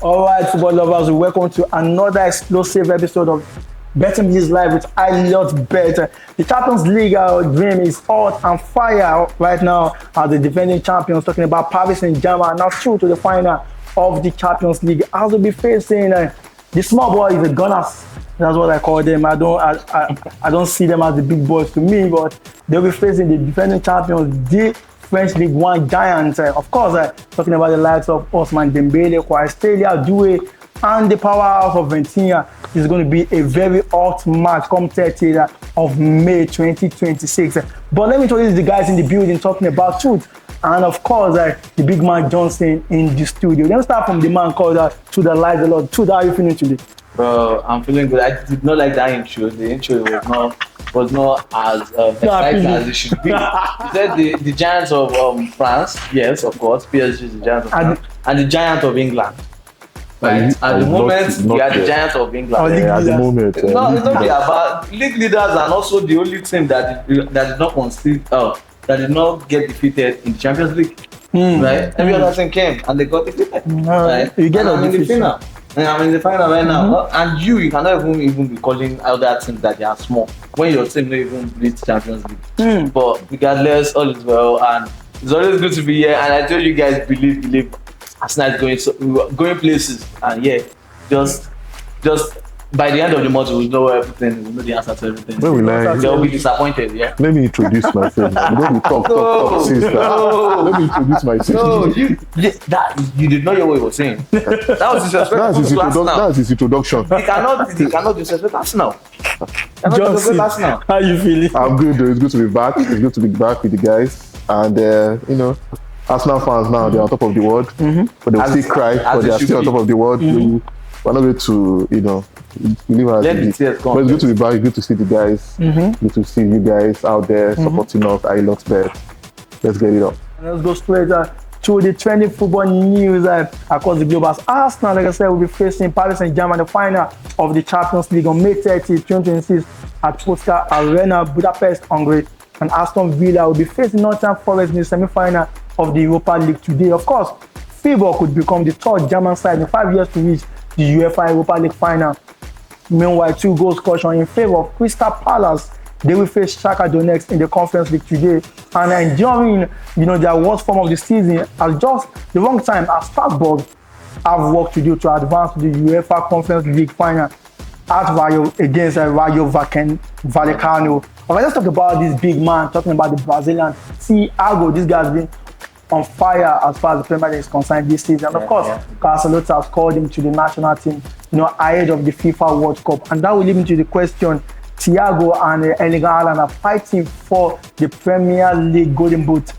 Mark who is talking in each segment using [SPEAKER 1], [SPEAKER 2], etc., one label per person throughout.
[SPEAKER 1] All right, football lovers, welcome to another explosive episode of Betting Blitz Live with I Love Bet. The Champions League dream is hot and fire right now as the defending champions, talking about Paris Saint-Germain, now through to the final of the Champions League. As we'll be facing the small boys, the Gunners. That's what I call them. I don't see them as the big boys to me, but they'll be facing the defending champions, the French League One giants. Of course, talking about the likes of Ousmane Dembele, Kvaratskhelia, Doué, and the powerhouse of Ventina. Is going to be a very hot match come 30th of May 2026. But let me introduce the guys in the building talking about truth. And of course, the big man Johnson in the studio. Let me start from the man called To The Light the Lord. Truth, how are you feeling today?
[SPEAKER 2] Bro, I'm feeling good. I did not like that intro. The intro was not as exciting as it should be. You said the giants of France, yes, of course, PSG is the giants of France, and the giant of England. Right. At the moment, we are the giants of England.
[SPEAKER 1] At the
[SPEAKER 2] moment, it's not about league leaders, and also the only team that did not concede, that did not get defeated in the Champions League. Right? Every other team came and they got defeated. Right?
[SPEAKER 1] You get
[SPEAKER 2] in the final. I'm in the final right now, and you cannot even be calling other teams that they are small when your team not even beat Champions League. But regardless, all is well, and it's always good to be here. And I told you guys, believe. Arsenal going places, and just by the end of the month we'll know everything. We'll know the answer to everything. They'll be disappointed. Yeah.
[SPEAKER 3] Let me introduce myself. Don't talk, sister. Let me introduce myself.
[SPEAKER 2] You did not hear what he was saying. That was disrespectful.
[SPEAKER 3] That's his introduction.
[SPEAKER 2] He cannot disrespect Arsenal.
[SPEAKER 1] Johnson, how you feeling?
[SPEAKER 3] I'm good. Though. It's good to be back. It's good to be back with the guys, and Arsenal fans now, they're on top of the world, but they'll still cry, but they are still on top of the world. We're not going to, leave our
[SPEAKER 2] Let the tears come.
[SPEAKER 3] But it's good to be back, good to see the guys, good to see you guys out there supporting us. I love Bet. Let's get it up.
[SPEAKER 1] Let's go straight to the trending football news across the globe. As Arsenal, like I said, will be facing Paris Saint-Germain in the final of the Champions League on May 30, 2026 at Puskar Arena, Budapest, Hungary. And Aston Villa will be facing Nottingham Forest in the semi-final of the Europa League today. Of course, Freiburg could become the third German side in 5 years to reach the UEFA Europa League final. Meanwhile, 2 goals caution in favor of Crystal Palace. They will face Shakhtar Donetsk in the Conference League today. And enjoying, their worst form of the season at just the wrong time as Strasbourg have work to do to advance to the UEFA Conference League final against Rayo Vallecano. But let's talk about this big man, talking about the Brazilian Thiago. This guy's been on fire as far as the Premier League is concerned this season. And of course, Barcelona has called him to the national team, ahead of the FIFA World Cup. And that will lead me to the question, Thiago and Erling Haaland are fighting for the Premier League Golden Boot.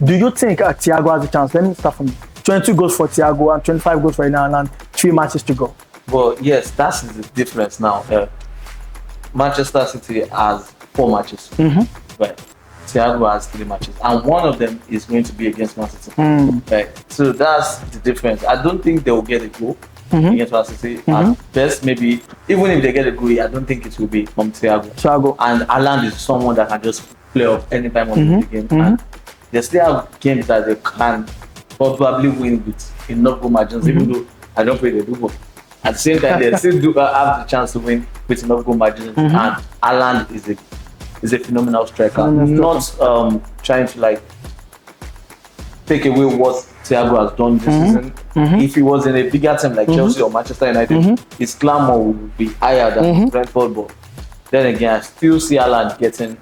[SPEAKER 1] Do you think Thiago has a chance? Let me start from you. 22 goals for Thiago and 25 goals for Erling Haaland, 3 matches to go.
[SPEAKER 2] Well, yes, that's the difference now. Manchester City has 4 matches, right? Thiago has 3 matches, and one of them is going to be against Man City. Right? So that's the difference. I don't think they will get a goal against Man City. At best, maybe even if they get a goal, I don't think it will be from Thiago. And Haaland is someone that can just play up any time of the game. And they still have games that they can probably win with enough goal margins, even though I don't pray they do goal. At the same time, they still do have the chance to win with enough goal margins. And Haaland is a phenomenal striker. Not trying to take away what Thiago has done this season. If he was in a bigger team like Chelsea or Manchester United, his glamour would be higher than Brentford. But then again, I still see Haaland getting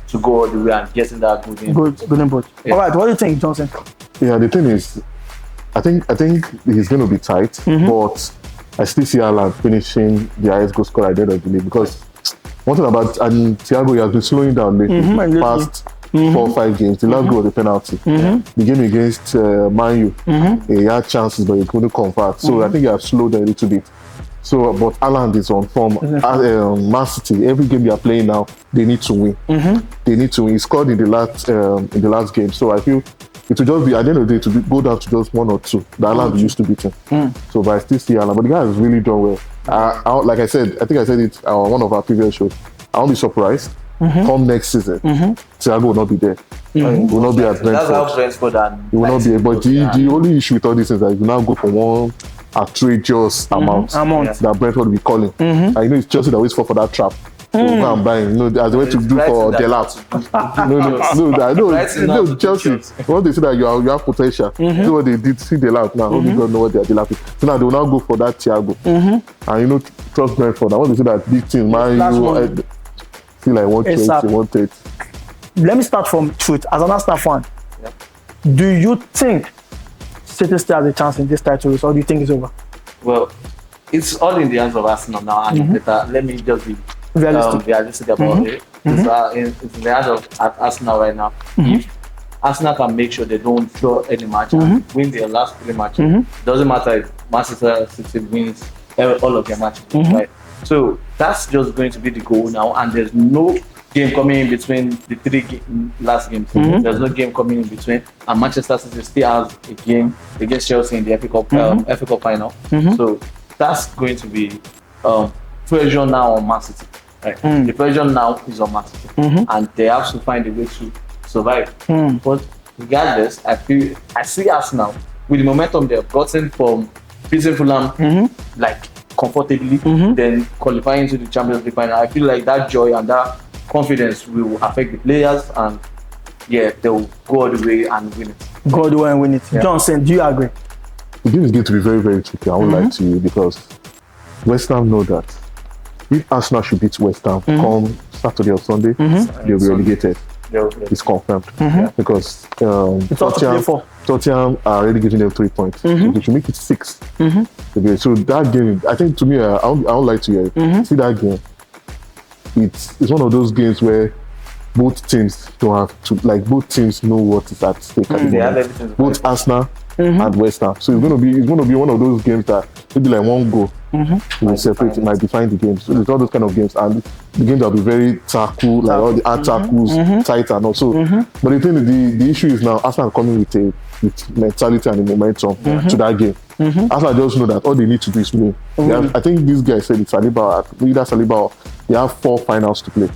[SPEAKER 2] to go all the way and getting that golden boot.
[SPEAKER 1] All right, what do you think, Johnson?
[SPEAKER 3] Yeah, the thing is, I think he's going to be tight, but I still see Haaland finishing the highest goal scorer at the end of the league, because one thing about Thiago, he has been slowing down lately. Past 4 or 5 games. The last goal was a penalty. The game against Man U, he had chances but he couldn't convert. So I think he has slowed down a little bit. So, but Haaland is on form. Man City, every game they are playing now, they need to win. They need to win. He scored in the last game. So I feel it will just be, at the end of the day, to go down to just 1 or 2. The Haaland used to beat him. So, but I still see Haaland. But the guy has really done well. Like I said, I think I said it on one of our previous shows. I won't be surprised. Come next season, Thiago will not be there. He will not be at Brentford.
[SPEAKER 2] That's how Brentford and
[SPEAKER 3] he will not be. But the only issue with all this is that you now go from outrageous amount that Brentford will be calling. And you know it's Chelsea that always fall for that trap. So go and buy, you know, as they went to do for Delap. No, Chelsea. Once they see that you have potential, see what they did, see Delap now. Only God know what they are Delaping. So now they will now go for that Thiago. And you know, trust Brentford. I want to see that big team, man. You feel like 120.
[SPEAKER 1] Let me start from truth. As an Arsenal fan, do you think City still has a chance in this title race, or do you think it's over?
[SPEAKER 2] Well, it's all in the hands of Arsenal now, and let me just be realistic about it. It's in the hands of Arsenal right now. If Arsenal can make sure they don't draw any match and win their last 3 matches, doesn't matter if Manchester City wins all of their matches, right? So that's just going to be the goal now, and there's no game coming in between the 3 last games. There's no game coming in between, and Manchester City still has a game against Chelsea in the FA Cup final. So that's going to be pressure now on Man City. Right? The pressure now is on Man City, and they have to find a way to survive. But regardless, I see Arsenal with the momentum they've gotten from beating Fulham like comfortably, then qualifying to the Champions League final. I feel like that joy and that confidence will affect the players, and they will go all the way and win it.
[SPEAKER 1] Go all the way and win it. Johnson, do you agree?
[SPEAKER 3] The game is going to be very, very tricky. I won't lie to you, because West Ham know that if Arsenal should beat West Ham come Saturday or Sunday, they'll be relegated. It's confirmed. Because Tottenham are already giving them 3 points. So they should make it 6. So that game, I think, to me, I won't lie to you. See that game, it's one of those games where both teams don't have to, like, both teams know what is at stake. Both Arsenal and West Ham. So it's going to be one of those games that maybe like one goal will separate, it might define the game. So it's all those kind of games, and the games will be very tackle, like all the hard tackles, tight and also. But the thing is, the issue is now Arsenal coming with mentality and the momentum to that game. Arsenal just know that all they need to do is win. I think this guy said it's Saliba or they have 4 finals to play.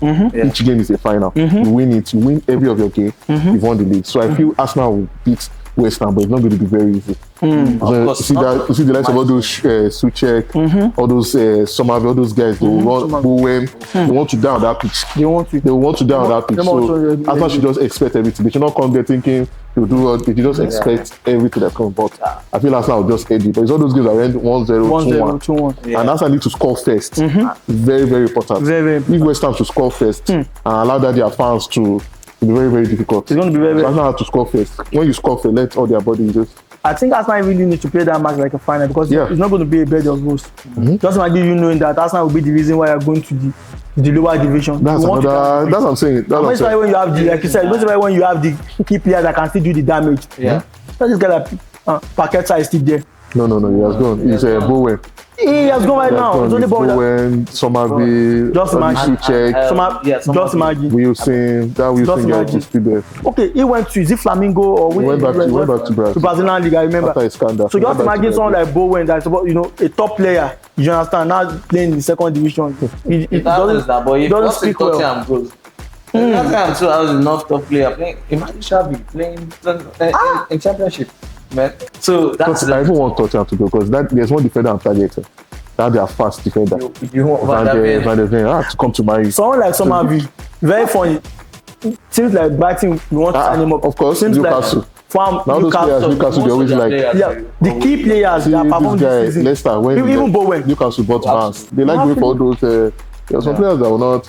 [SPEAKER 3] Each game is a final. You win it, you win every of your game, you've won the league. So I feel Arsenal will beat West Ham, but it's not going to be very easy. You see the likes of all those Suchek, all those Somerville, all those guys, they will run, Bowen, they want to down that pitch. They want to down that pitch. So Arsenal should just expect everything. They should not come there thinking to do what they just expect everything that comes. But I feel Arsenal will just edge it. But it's all those games that end 1-0, 2-1. And Arsenal need to score first. Very, very important. If West Ham should score first and allow that their fans to be very, very difficult. It's going to be very, very Arsenal have to score first. When you score first, let all their body just.
[SPEAKER 1] I think Arsenal really need to play that match like a final, because it's not going to be a bed of roses. Just imagine you knowing that Arsenal will be the reason why you're going to the lower division.
[SPEAKER 3] That's what I'm saying. That's
[SPEAKER 1] why when you have the, like you said, that's why when you have the key players that can still do the damage. That's just guy that Paqueta is still there.
[SPEAKER 3] No, he has gone. He's Bowen.
[SPEAKER 1] He has gone right now. It's only
[SPEAKER 3] Bowen, Somerville,
[SPEAKER 1] just imagine. Just imagine.
[SPEAKER 3] Wilson guy is still there.
[SPEAKER 1] Okay, he went to, is it Flamingo or
[SPEAKER 3] he went back to Brazil.
[SPEAKER 1] To Brazilian League, I remember.
[SPEAKER 3] After his scandal.
[SPEAKER 1] So just imagine someone like Bowen that's about, a top player. You understand? Now playing in the 2nd division. It doesn't speak well.
[SPEAKER 2] Tottenham too has enough top player playing. Imagine Xavi playing in Championship. Man. So that's
[SPEAKER 3] I even want Tottenham to go, because there's one defender I'm targeting. That they are fast defender.
[SPEAKER 2] You want
[SPEAKER 3] Van der Ven to come to my.
[SPEAKER 1] Someone like Somerville, very funny. Seems like Brighton, we want to sign him up.
[SPEAKER 3] Of course,
[SPEAKER 1] seems
[SPEAKER 3] Newcastle.
[SPEAKER 1] Like from
[SPEAKER 3] now Newcastle, they always like.
[SPEAKER 1] The key players that perform this season.
[SPEAKER 3] Leicester, when
[SPEAKER 1] even Bowen.
[SPEAKER 3] Newcastle bought Barnes. They like going for all those. There are some players that will not.